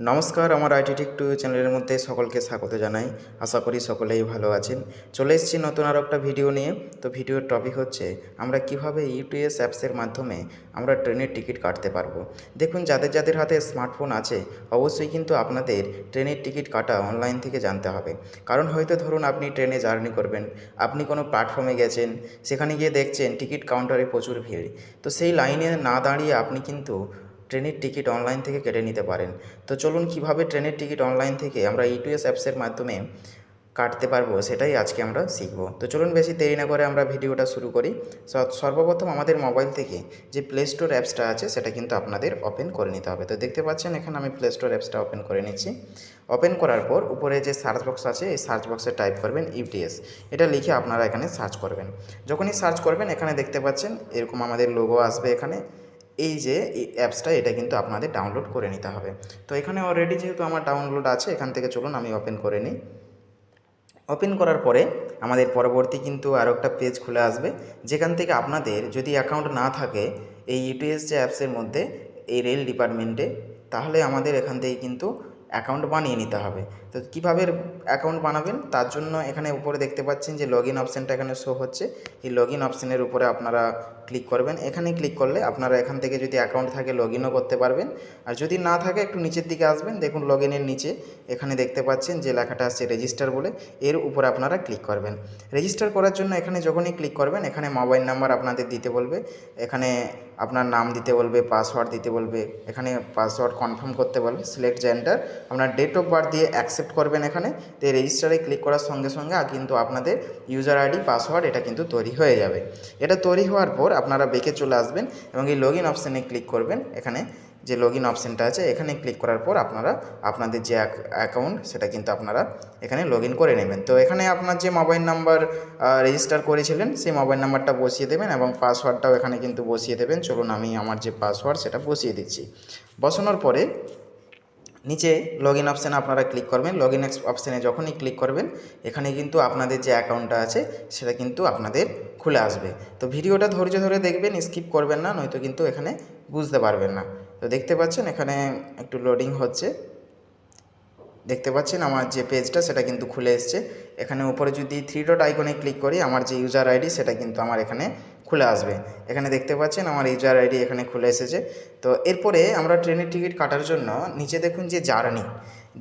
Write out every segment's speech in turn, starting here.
নমস্কার, আমার IT take to চ্যানেলের মধ্যে সকলকে স্বাগত জানাই। আশা করি সকলেই ভালো আছেন। চলে এসেছি নতুন আরও একটা ভিডিও নিয়ে। তো ভিডিওর টপিক হচ্ছে আমরা কিভাবে ইউটিএস অ্যাপসের মাধ্যমে আমরা ট্রেনের টিকিট কাটতে পারবো। দেখুন, যাদের যাদের হাতে স্মার্টফোন আছে অবশ্যই কিন্তু আপনাদের ট্রেনের টিকিট কাটা অনলাইন থেকে জানতে হবে। কারণ হয়তো ধরুন আপনি ট্রেনে জার্নি করবেন, আপনি কোনো প্ল্যাটফর্মে গেছেন, সেখানে গিয়ে দেখছেন টিকিট কাউন্টারে প্রচুর ভিড়। তো সেই লাইনে না দাঁড়িয়ে আপনি কিন্তু ট্রেনের টিকিট অনলাইন থেকে কেটে নিতে পারেন। তো চলুন কীভাবে ট্রেনের টিকিট অনলাইন থেকে আমরা ইউটিএস অ্যাপসের মাধ্যমে কাটতে পারবো সেটাই আজকে আমরা শিখব। তো চলুন বেশি দেরি না করে আমরা ভিডিওটা শুরু করি। সর্বপ্রথম আমাদের মোবাইল থেকে যে প্লে স্টোর অ্যাপসটা আছে সেটা কিন্তু আপনাদের ওপেন করে নিতে হবে। তো দেখতে পাচ্ছেন এখানে আমি প্লে স্টোর অ্যাপসটা ওপেন করে নিচ্ছি। ওপেন করার পর উপরে যে সার্চ বক্স আছে এই সার্চ বক্সে টাইপ করবেন ইউটিএস, এটা লিখে আপনারা এখানে সার্চ করবেন। যখনই সার্চ করবেন এখানে দেখতে পাচ্ছেন এরকম আমাদের লোগো আসবে। এখানে এই যে অ্যাপসটা এটা কিন্তু আপনাদের ডাউনলোড করে নিতে হবে। তো এখানে অলরেডি যেহেতু আমার ডাউনলোড আছে, এখান থেকে চলুন আমি ওপেন করে নিই। ওপেন করার পরে আমাদের পরবর্তী কিন্তু আরও একটা পেজ খুলে আসবে, যেখান থেকে আপনাদের যদি অ্যাকাউন্ট না থাকে এই ইউটিএস যে অ্যাপসের মধ্যে এই রেল ডিপার্টমেন্টে, তাহলে আমাদের এখান থেকে কিন্তু অ্যাকাউন্ট বানিয়ে নিতে হবে। তো কীভাবে অ্যাকাউন্ট বানাবেন তার জন্য এখানে উপরে দেখতে পাচ্ছেন যে লগ ইন অপশানটা এখানে শো হচ্ছে। এই লগ ইন অপশানের উপরে আপনারা ক্লিক করবেন। এখানে ক্লিক করলে আপনারা এখান থেকে যদি অ্যাকাউন্ট থাকে লগ ইনও করতে পারবেন, আর যদি না থাকে একটু নিচের দিকে আসবেন। দেখুন লগ ইনের নিচে এখানে দেখতে পাচ্ছেন যে লেখাটা আছে রেজিস্টার বলে, এর উপরে আপনারা ক্লিক করবেন। রেজিস্টার করার জন্য এখানে যখনই ক্লিক করবেন এখানে মোবাইল নাম্বার আপনাদের দিতে বলবে, এখানে আপনার নাম দিতে বলবে, পাসওয়ার্ড দিতে বলবে, এখানে পাসওয়ার্ড কনফার্ম করতে বলবে, সিলেক্ট জেন্ডার, আপনার ডেট অফ বার্থ দিয়ে অ্যাকসেপ্ট করবেন এখানে। তো রেজিস্টারে ক্লিক করার সঙ্গে সঙ্গে কিন্তু আপনাদের ইউজার আইডি পাসওয়ার্ড এটা কিন্তু তৈরি হয়ে যাবে। এটা তৈরি হওয়ার পর আপনারা বেঁকে চলে আসবেন এবং এই লগ ইন অপশানে ক্লিক করবেন। এখানে যে লগ ইন অপশানটা আছে এখানে ক্লিক করার পর আপনারা আপনাদের যে অ্যাকাউন্ট সেটা কিন্তু আপনারা এখানে লগ ইন করে নেবেন। তো এখানে আপনার যে মোবাইল নাম্বার রেজিস্টার করেছিলেন সেই মোবাইল নাম্বারটা বসিয়ে দেবেন এবং পাসওয়ার্ডটাও এখানে কিন্তু বসিয়ে দেবেন। চলুন আমি আমার যে পাসওয়ার্ড সেটা বসিয়ে দিচ্ছি। বসানোর পরে নিচে লগ ইন অপশানে আপনারা ক্লিক করবেন। লগ ইন অপশানে যখনই ক্লিক করবেন এখানে কিন্তু আপনাদের যে অ্যাকাউন্টটা আছে সেটা কিন্তু আপনাদের খুলে আসবে। তো ভিডিওটা ধৈর্য ধরে দেখবেন, স্কিপ করবেন না, নয়তো কিন্তু এখানে বুঝতে পারবেন না। তো দেখতে পাচ্ছেন এখানে একটু লোডিং হচ্ছে। দেখতে পাচ্ছেন আমার যে পেজটা সেটা কিন্তু খুলে এসছে। এখানে উপরে যদি থ্রি ডট আইকনে ক্লিক করি আমার যে ইউজার আইডি সেটা কিন্তু আমার এখানে খুলে আসবে। এখানে দেখতে পাচ্ছেন আমার ইউজার আইডি এখানে খুলে এসেছে। তো এরপরে আমরা ট্রেনের টিকিট কাটার জন্য নিচে দেখুন যে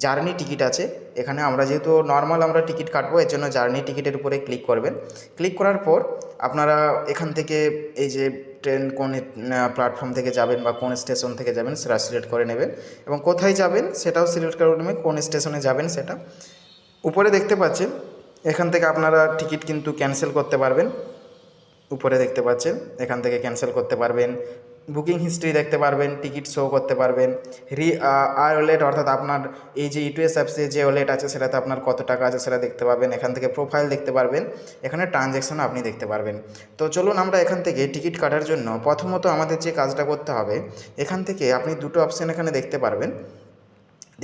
জার্নি টিকিট আছে। এখানে আমরা যেহেতু নর্মাল আমরা টিকিট কাটবো, এর জন্য জার্নি টিকিটের উপরে ক্লিক করবেন। ক্লিক করার পর আপনারা এখান থেকে এই যে ট্রেন কোন প্ল্যাটফর্ম থেকে যাবেন বা কোন স্টেশন থেকে যাবেন সেটা সিলেক্ট করে নেবেন এবং কোথায় যাবেন সেটাও সিলেক্ট করে নেবেন, কোন স্টেশনে যাবেন সেটা। উপরে দেখতে পাচ্ছেন এখান থেকে আপনারা টিকিট কিন্তু ক্যান্সেল করতে পারবেন। উপরে দেখতে পাচ্ছেন এখান থেকে ক্যান্সেল করতে পারবেন, বুকিং হিস্ট্রি দেখতে পারবেন, টিকিট শো করতে পারবেন, আর ওয়ালেট অর্থাৎ আপনার এই যে ইউটিএস অ্যাপসে যে ওয়ালেট আছে সেটাতে আপনার কত টাকা আছে সেটা দেখতে পাবেন। এখান থেকে প্রোফাইল দেখতে পারবেন, এখানে ট্রানজ্যাকশন আপনি দেখতে পারবেন। তো চলুন আমরা এখান থেকে টিকিট কাটার জন্য প্রথমত আমাদের যে কাজটা করতে হবে, এখান থেকে আপনি দুটো অপশান এখানে দেখতে পারবেন।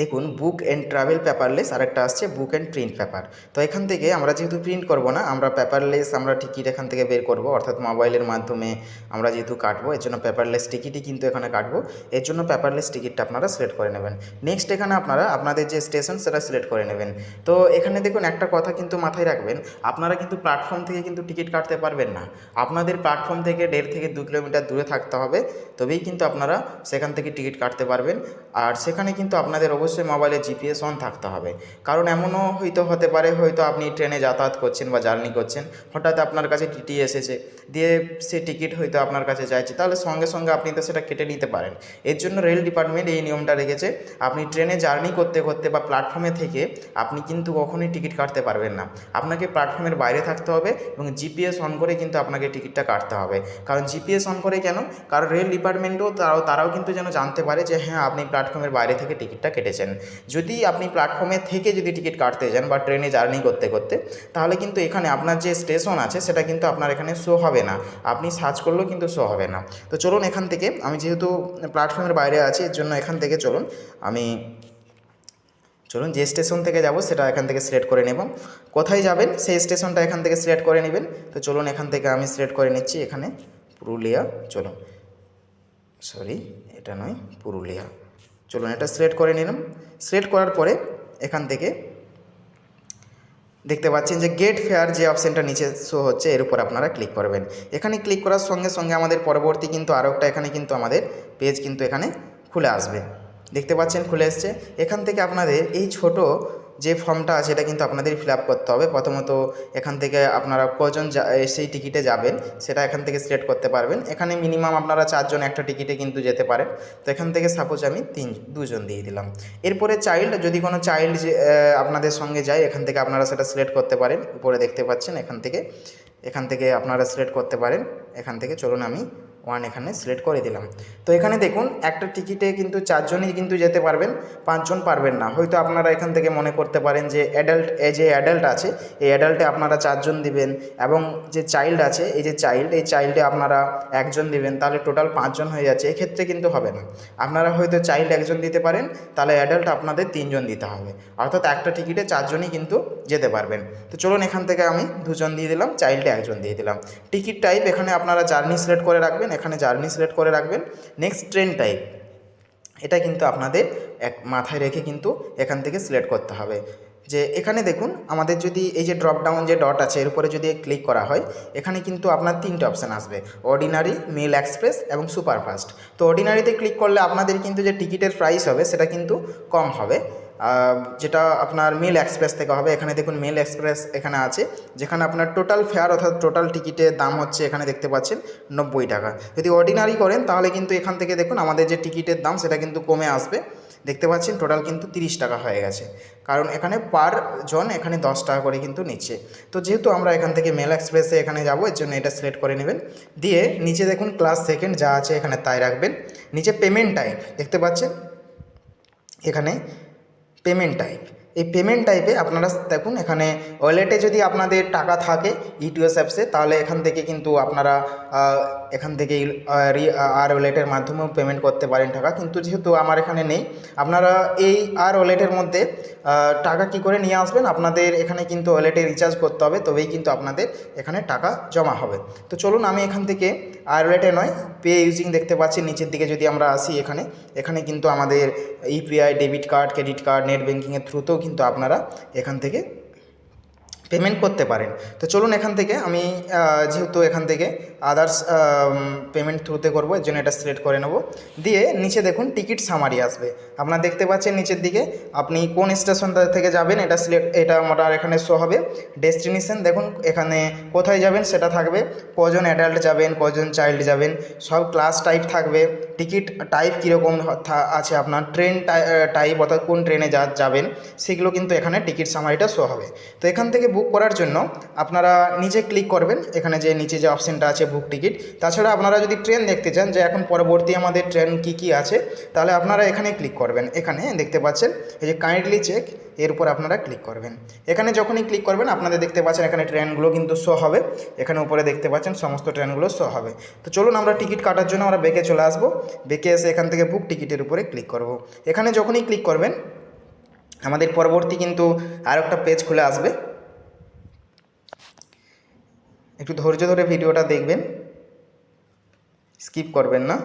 দেখুন বুক অ্যান্ড ট্রাভেল পেপারলেস, আরেকটা আসছে বুক অ্যান্ড প্রিন্ট পেপার। তো এখান থেকে আমরা যেহেতু প্রিন্ট করব না, আমরা পেপারলেস আমরা টিকিট এখান থেকে বের করব, অর্থাৎ মোবাইলের মাধ্যমে আমরা যেহেতু কাটবো এর জন্য পেপারলেস টিকিটই কিন্তু এখানে কাটবো। এর জন্য পেপারলেস টিকিটটা আপনারা সিলেক্ট করে নেবেন। নেক্সট এখানে আপনারা আপনাদের যে স্টেশন সেটা সিলেক্ট করে নেবেন। তো এখানে দেখুন একটা কথা কিন্তু মাথায় রাখবেন, আপনারা কিন্তু প্ল্যাটফর্ম থেকে কিন্তু টিকিট কাটতে পারবেন না। আপনাদের প্ল্যাটফর্ম থেকে 1.5 থেকে 2 কিলোমিটার দূরে থাকতে হবে, তবেই কিন্তু আপনারা সেখান থেকে টিকিট কাটতে পারবেন। আর সেখানে কিন্তু আপনাদের অবশ্যই মোবাইলে জিপিএস অন থাকতে হবে। কারণ এমনও হতে পারে হয়তো আপনি ট্রেনে যাতায়াত করছেন বা জার্নি করছেন, হঠাৎ আপনার কাছে টিটি এসেছে, দিয়ে সে টিকিট হয়তো আপনার কাছে চাইছে, তাহলে সঙ্গে সঙ্গে আপনি তো সেটা কেটে নিতে পারেন। এর জন্য রেল ডিপার্টমেন্ট এই নিয়মটা রেখেছে, আপনি ট্রেনে জার্নি করতে করতে বা প্ল্যাটফর্মে থেকে আপনি কিন্তু কখনোই টিকিট কাটতে পারবেন না। আপনাকে প্ল্যাটফর্মের বাইরে থাকতে হবে এবং জিপিএস অন করে কিন্তু আপনাকে টিকিটটা কাটতে হবে। কারণ জিপিএস অন করে কেন? কারণ রেল ডিপার্টমেন্টও তারাও কিন্তু যেন জানতে পারে যে হ্যাঁ আপনি প্ল্যাটফর্মের বাইরে থেকে টিকিটটা কেটেছেন। যদি আপনি প্ল্যাটফর্মে থেকে যদি টিকিট কাটতে যান বা ট্রেনে জার্নি করতে করতে, তাহলে কিন্তু এখানে আপনার যে স্টেশন আছে সেটা কিন্তু আপনার এখানে শো হবে না, আপনি সার্চ করলেও কিন্তু শো হবে না। তো চলুন এখান থেকে আমি যেহেতু প্ল্যাটফর্মের বাইরে আছি এর জন্য এখান থেকে চলুন যে স্টেশন থেকে যাব সেটা এখান থেকে সিলেক্ট করে নেব। কোথায় যাবেন সেই স্টেশনটা এখান থেকে সিলেক্ট করে নেবেন। তো চলুন এখান থেকে আমি সিলেক্ট করে নিচ্ছি এখানে পুরুলিয়া। চলুন এটা নয়, পুরুলিয়া। চলুন এটা সিলেক্ট করে নিলাম। সিলেক্ট করার পরে এখান থেকে দেখতে পাচ্ছেন যে গেট ফেয়ার যে অপশানটা নিচে শো হচ্ছে এর উপর আপনারা ক্লিক করবেন। এখানে ক্লিক করার সঙ্গে সঙ্গে আমাদের পরবর্তী কিন্তু আরও একটা এখানে কিন্তু আমাদের পেজ কিন্তু এখানে খুলে আসবে। দেখতে পাচ্ছেন খুলে এসছে। এখান থেকে আপনাদের এই ছোট যে ফর্মটা আছে এটা কিন্তু আপনাদের ফিল আপ করতে হবে। প্রথমত এখান থেকে আপনারা কজন সেই টিকিটে যাবেন সেটা এখান থেকে সিলেক্ট করতে পারবেন। এখানে মিনিমাম আপনারা 4 জন একটা টিকিটে কিন্তু যেতে পারেন। তো এখান থেকে সাপোজ আমি 2 জন দিয়ে দিলাম। এরপরে চাইল্ড, যদি কোনো চাইল্ড আপনাদের সঙ্গে যায় এখান থেকে আপনারা সেটা সিলেক্ট করতে পারেন। উপরে দেখতে পাচ্ছেন এখান থেকে আপনারা সিলেক্ট করতে পারেন। এখান থেকে চলুন আমি 1 এখানে সিলেক্ট করে দিলাম। তো এখানে দেখুন একটা টিকিটে কিন্তু 4 জনই কিন্তু যেতে পারবেন, 5 জন পারবেন না। হয়তো আপনারা এখান থেকে মনে করতে পারেন যে অ্যাডাল্ট আছে, এই অ্যাডাল্টে আপনারা 4 জন দিবেন, এবং যে চাইল্ড আছে এই চাইল্ডে আপনারা 1 জন দিবেন, তাহলে টোটাল 5 জন হয়ে যাচ্ছে। এক্ষেত্রে কিন্তু হবে না। আপনারা হয়তো চাইল্ড 1 জন দিতে পারেন, তাহলে অ্যাডাল্ট আপনাদের 3 জন দিতে হবে, অর্থাৎ একটা টিকিটে 4 জনই কিন্তু যেতে পারবেন। তো চলুন এখান থেকে আমি 2 জন দিয়ে দিলাম, চাইল্ডে 1 জন দিয়ে দিলাম। টিকিট টাইপ এখানে আপনারা জার্নি সিলেক্ট করে রাখবেন, এখানে জার্নি সিলেক্ট করে রাখবেন। নেক্সট ট্রেন টাইপ, এটা কিন্তু আপনাদের মাথায় রেখে কিন্তু এখান থেকে সিলেক্ট করতে হবে। যে এখানে দেখুন আমাদের যদি এই যে ড্রপ ডাউন যে ডট আছে এর উপরে যদি ক্লিক করা হয়, এখানে কিন্তু আপনার 3টে অপশান আসবে, অর্ডিনারি, মেল এক্সপ্রেস এবং সুপারফাস্ট। তো অর্ডিনারিতে ক্লিক করলে আপনাদের কিন্তু যে টিকিটের প্রাইস হবে সেটা কিন্তু কম হবে, যেটা আপনার মেল এক্সপ্রেস থেকে হবে। এখানে দেখুন মেল এক্সপ্রেস এখানে আছে, যেখানে আপনার টোটাল ফেয়ার অর্থাৎ টোটাল টিকিটের দাম হচ্ছে এখানে দেখতে পাচ্ছেন 90 টাকা। যদি অর্ডিনারি করেন তাহলে কিন্তু এখান থেকে দেখুন আমাদের যে টিকিটের দাম সেটা কিন্তু কমে আসবে। দেখতে পাচ্ছেন টোটাল কিন্তু 30 টাকা হয়ে গেছে, কারণ এখানে পার জন এখানে 10 টাকা করে কিন্তু নিচ্ছে। তো যেহেতু আমরা এখান থেকে মেল এক্সপ্রেসে এখানে যাবো, এর জন্য এটা সিলেক্ট করে নেবেন। দিয়ে নিচে দেখুন ক্লাস সেকেন্ড যা আছে এখানে তাই রাখবেন। নিচে পেমেন্ট টাইপ দেখতে পাচ্ছেন, এখানে পেমেন্ট টাইপ, এই পেমেন্ট টাইপে আপনারা দেখুন এখানে ওয়ালেটে যদি আপনাদের টাকা থাকে ইটিএস অ্যাপসে, তাহলে এখান থেকে কিন্তু আপনারা এখান থেকে আর ওয়ালেটের মাধ্যমেও পেমেন্ট করতে পারেন টাকা। কিন্তু যেহেতু আমার এখানে নেই, আপনারা এই আর ওয়ালেটের মধ্যে টাকা কি করে নিয়ে আসবেন, আপনাদের এখানে কিন্তু ওয়ালেটে রিচার্জ করতে হবে, তবেই কিন্তু আপনাদের এখানে টাকা জমা হবে। তো চলুন আমি এখান থেকে আর ওয়ালেটে নয় পে ইউজিং দেখতে পাচ্ছি নিচের দিকে যদি আমরা আসি, এখানে কিন্তু আমাদের UPI, debit card, credit card, net ব্যাঙ্কিংয়ের থ্রুতেও কিন্তু আপনারা এখান থেকে পেমেন্ট করতে পারেন। তো চলুন এখান থেকে আমি যেহেতু এখান থেকে আদার্স পেমেন্ট থ্রুতে করবো, এর জন্য এটা সিলেক্ট করে নেব। দিয়ে নিচে দেখুন টিকিট সামারি আসবে, আপনারা দেখতে পাচ্ছেন নিচের দিকে আপনি কোন স্টেশন থেকে যাবেন এটা আমার এখানে শো হবে। ডেস্টিনেশন দেখুন এখানে কোথায় যাবেন সেটা থাকবে, কজন অ্যাডাল্ট যাবেন, কজন চাইল্ড যাবেন, সব ক্লাস টাইপ থাকবে, টিকিট টাইপ কীরকম আছে আপনার, ট্রেন টাইপ অর্থাৎ কোন ট্রেনে যাবেন সেগুলো কিন্তু এখানে টিকিট সামারিটা শো হবে। তো এখান থেকে বুক করার জন্য আপনারা নিচে ক্লিক করবেন, এখানে যে নিচে যে অপশানটা আছে বুক টিকিট। তাছাড়া আপনারা যদি ট্রেন দেখতে চান যে এখন পরবর্তী আমাদের ট্রেন কি আছে, তাহলে আপনারা এখানে ক্লিক করবেন। এখানে দেখতে পাচ্ছেন এই যে কাইন্ডলি চেক, এর উপর আপনারা ক্লিক করবেন। এখানে যখনই ক্লিক করবেন আপনাদের দেখতে পাচ্ছেন এখানে ট্রেনগুলো কিন্তু শো হবে, এখানে উপরে দেখতে পাচ্ছেন সমস্ত ট্রেনগুলো শো হবে। তো চলুন আমরা টিকিট কাটার জন্য আমরা বেকে চলে আসবো, বেকে এসে এখান থেকে বুক টিকিটের উপরে ক্লিক করব। এখানে যখনই ক্লিক করবেন আমাদের পরবর্তী কিন্তু আর একটা পেজ খুলে আসবে, একটু ধৈর্য ধরে ভিডিওটা দেখবেন, স্কিপ করবেন না।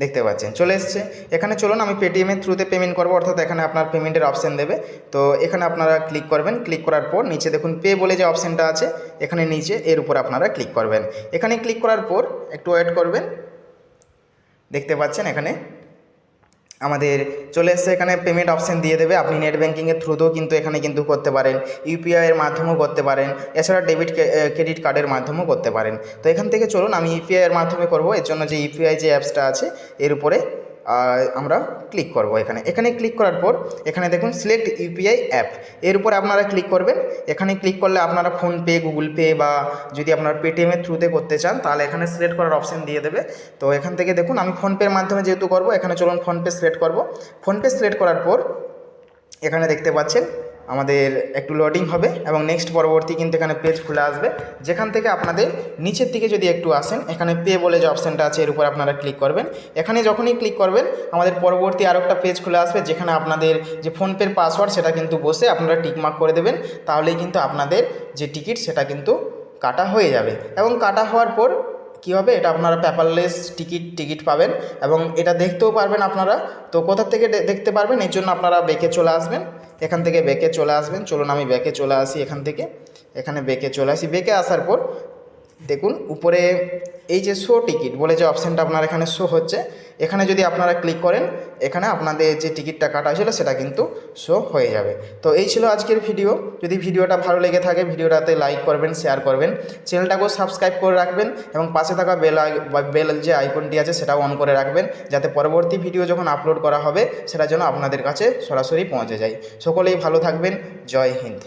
দেখতে পাচ্ছেন চলে এসছে। এখানে চলুন আমি পেটিএমের থ্রুতে পেমেন্ট করবো, অর্থাৎ এখানে আপনার পেমেন্টের অপশান দেবে। তো এখানে আপনারা ক্লিক করবেন, ক্লিক করার পর নিচে দেখুন পে বলে যে অপশানটা আছে এখানে নিচে, এর উপর আপনারা ক্লিক করবেন। এখানে ক্লিক করার পর একটু ওয়েট করবেন। দেখতে পাচ্ছেন এখানে আমাদের চলে এসছে, এখানে পেমেন্ট অপশান দিয়ে দেবে। আপনি নেট ব্যাঙ্কিংয়ের থ্রুতেও কিন্তু এখানে কিন্তু করতে পারেন, ইউপিআইয়ের মাধ্যমেও করতে পারেন, এছাড়া ডেবিট ক্রেডিট কার্ডের মাধ্যমেও করতে পারেন। তো এখান থেকে চলুন আমি ইউপিআইয়ের মাধ্যমে করব, এর জন্য যে ইউপিআই যে অ্যাপসটা আছে এর উপরে আমরা ক্লিক করব। এখানে ক্লিক করার পর এখানে দেখুন সিলেক্ট ইউপিআই অ্যাপ, এর উপরে আপনারা ক্লিক করবেন। এখানে ক্লিক করলে আপনারা ফোনপে, গুগল পে বা যদি আপনারা পেটিএমের থ্রুতে করতে চান তাহলে এখানে সিলেক্ট করার অপশান দিয়ে দেবে। তো এখান থেকে দেখুন আমি ফোনপের মাধ্যমে যেহেতু করব, এখানে চলুন ফোনপে সিলেক্ট করব। ফোনপে সিলেক্ট করার পর এখানে দেখতে পাচ্ছেন আমাদের একটু লোডিং হবে এবং নেক্সট পরবর্তী কিন্তু এখানে পেজ খুলে আসবে, যেখান থেকে আপনাদের নিচের দিকে যদি একটু আসেন এখানে পে বলে যে অপশানটা আছে এর উপর আপনারা ক্লিক করবেন। এখানে যখনই ক্লিক করবেন আমাদের পরবর্তী আরও একটা পেজ খুলে আসবে, যেখানে আপনাদের যে ফোনপের পাসওয়ার্ড সেটা কিন্তু বসে আপনারা টিকমার্ক করে দেবেন, তাহলেই কিন্তু আপনাদের যে টিকিট সেটা কিন্তু কাটা হয়ে যাবে। এবং কাটা হওয়ার পর কী হবে, এটা আপনারা পেপারলেস টিকিট পাবেন এবং এটা দেখতেও পারবেন আপনারা। তো কোথা থেকে দেখতে পারবেন, এর জন্য আপনারা ব্যাকে চলে আসবেন, এখান থেকে ব্যাকে চলে আসবেন। চলুন আমি ব্যাকে চলে আসি, এখানে ব্যাকে চলে আসি। ব্যাকে আসার পর দেখুন উপরে এই যে শো টিকিট বলে যে অপশানটা আপনার এখানে শো হচ্ছে, এখানে যদি আপনারা ক্লিক করেন, এখানে আপনাদের যে টিকিটটা কাটা হয়েছিল সেটা কিন্তু শো হয়ে যাবে। তো এই ছিল আজকের ভিডিও। যদি ভিডিওটা ভালো লেগে থাকে ভিডিওটাতে লাইক করবেন, শেয়ার করবেন, চ্যানেলটাকেও সাবস্ক্রাইব করে রাখবেন এবং পাশে থাকা বেল যে আইকনটি আছে সেটাও অন করে রাখবেন, যাতে পরবর্তী ভিডিও যখন আপলোড করা হবে সেটা যেন আপনাদের কাছে সরাসরি পৌঁছে যায়। সকলেই ভালো থাকবেন। জয় হিন্দ।